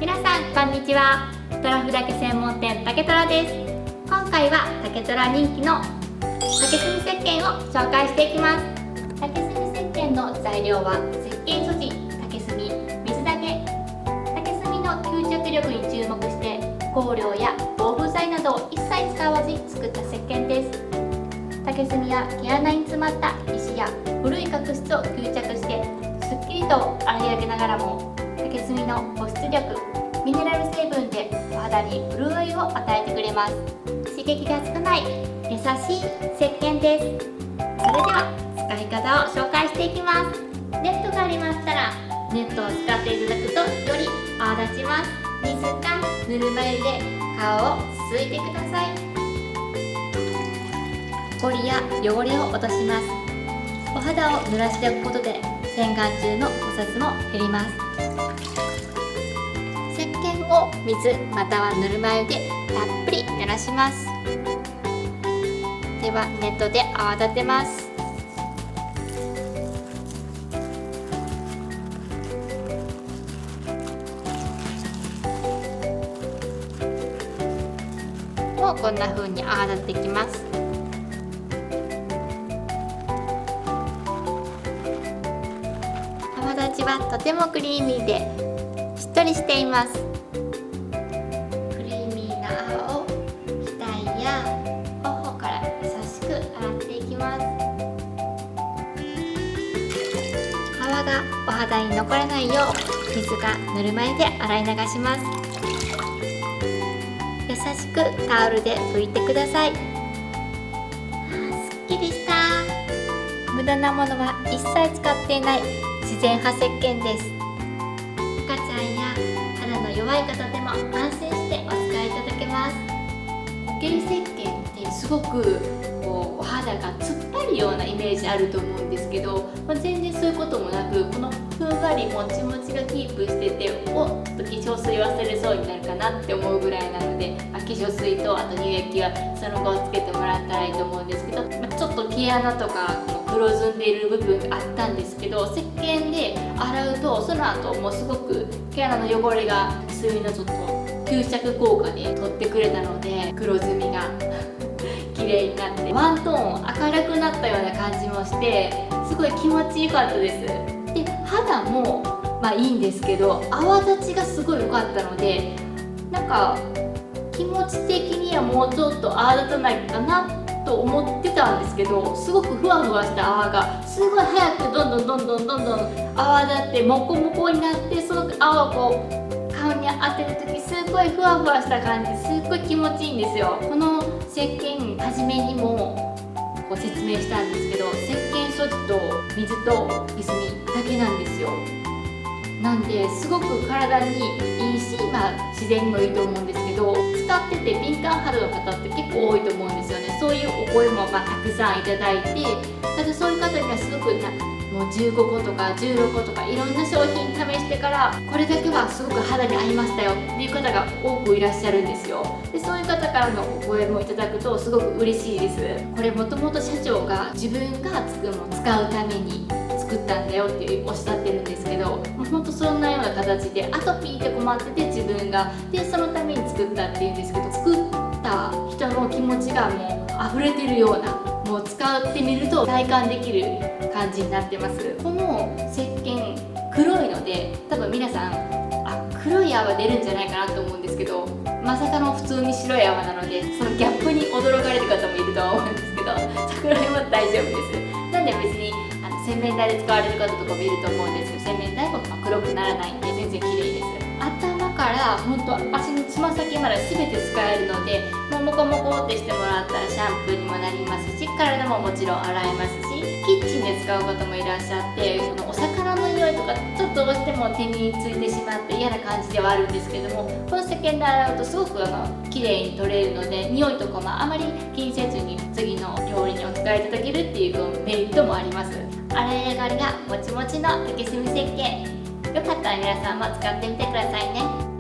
皆さんこんにちは。トラフだけ専門店竹トラです。今回は竹トラ人気の竹炭石鹸を紹介していきます。竹炭石鹸の材料は石鹸素地、竹炭、水だけ。竹炭の吸着力に注目して香料や防腐剤などを一切使わずに作った石鹸です。竹炭や毛穴に詰まった石や古い角質を吸着してすっきりと洗い上げながらも、竹炭の保湿力、ミネラル成分でお肌に潤いを与えてくれます。刺激が少ない優しい石鹸です。それでは使い方を紹介していきます。ネットがありましたらネットを使っていただくとより泡立ちます。水かぬるま湯で顔をすすいでください。ゴリや汚れを落とします。お肌を濡らしておくことで洗顔中の摩擦も減ります。石鹸を水またはぬるま湯でたっぷり濡らします。ではネットで泡立てます。もうこんな風に泡立ってきます。泡立ちはとてもクリーミーでしっとりしています。クリーミーな泡を額や頬から優しく洗っていきます。泡がお肌に残らないよう水がぬるま湯で洗い流します。優しくタオルで拭いてください。すっきりした。無駄なものは一切使っていない自然派石鹸です。赤ちゃんや肌の弱い方でも安心してお使いいただけます。固形石鹸ってすごくお肌が突っ張るようなイメージあると思うんですけど、全然そういうこともなく、このふんわりもちもちがキープしてて、ちょっと化粧水忘れそうになるかなって思うぐらいなので、化粧水とあと乳液はその後つけてもらったらいいと思うんですけど、ちょっと毛穴とか黒ずんでいる部分があったんですけど、石鹸で洗うとその後もうすごく毛穴の汚れが薬のちょっと吸着効果で取ってくれたので、黒ずみが綺麗になってワントーン明るくなったような感じもして、すごい気持ちよかったです。で肌もいいんですけど、泡立ちがすごい良かったので、なんか気持ち的にはもうちょっと泡立たないかなと思ってたんですけど、すごくふわふわした泡がすごい早くどんどん泡立ってモコモコになって、その泡をこう顔に当てるときすごいふわふわした感じですっごい気持ちいいんですよ。この石鹸初めにもご説明したんですけど、石鹸素地と水と水だけなんですよ。なんですごく体にいいし、自然にもいいと思うんですけど、使ってて敏感肌の方って結構多いと思うんですよね。そういうお声もたくさんいただいて、ただそういう方にはすごくもう15個とか16個とかいろんな商品試してから、これだけはすごく肌に合いましたよっていう方が多くいらっしゃるんですよ。でそういう方からのお声もいただくとすごく嬉しいです。これもともと社長が自分が使うために作ったんだよっておっしゃってるんですけど、もうほんとそんなような形でアトピーで困ってて自分がでそのために作ったっていうんですけど、作った人の気持ちがもう溢れてるような、もう使ってみると体感できる感じになってます。この石鹸黒いので多分皆さん黒い泡出るんじゃないかなと思うんですけど、まさかの普通に白い泡なので、そのギャップに驚かれる方もいるとは思うんですけど、そこら辺は大丈夫です。なんで別に洗面台で使われる方とかもいると思うんですけど、洗面台も黒くならないんで全然綺麗です。頭から本当足のつま先まで全て使えるので、もうモコモコってしてもらったらシャンプーにもなりますし、体ももちろん洗えますし、キッチンで使う方もいらっしゃって、そのお魚の匂いとかちょっとどうしても手についてしまって嫌な感じではあるんですけども、この石鹸で洗うとすごく綺麗に取れるので、匂いとかもあまり気にせずに次の料理にお使いいただけるっていうメリットもあります。洗い上がりがもちもちの竹炭石鹸、よかったら皆さんも使ってみてくださいね。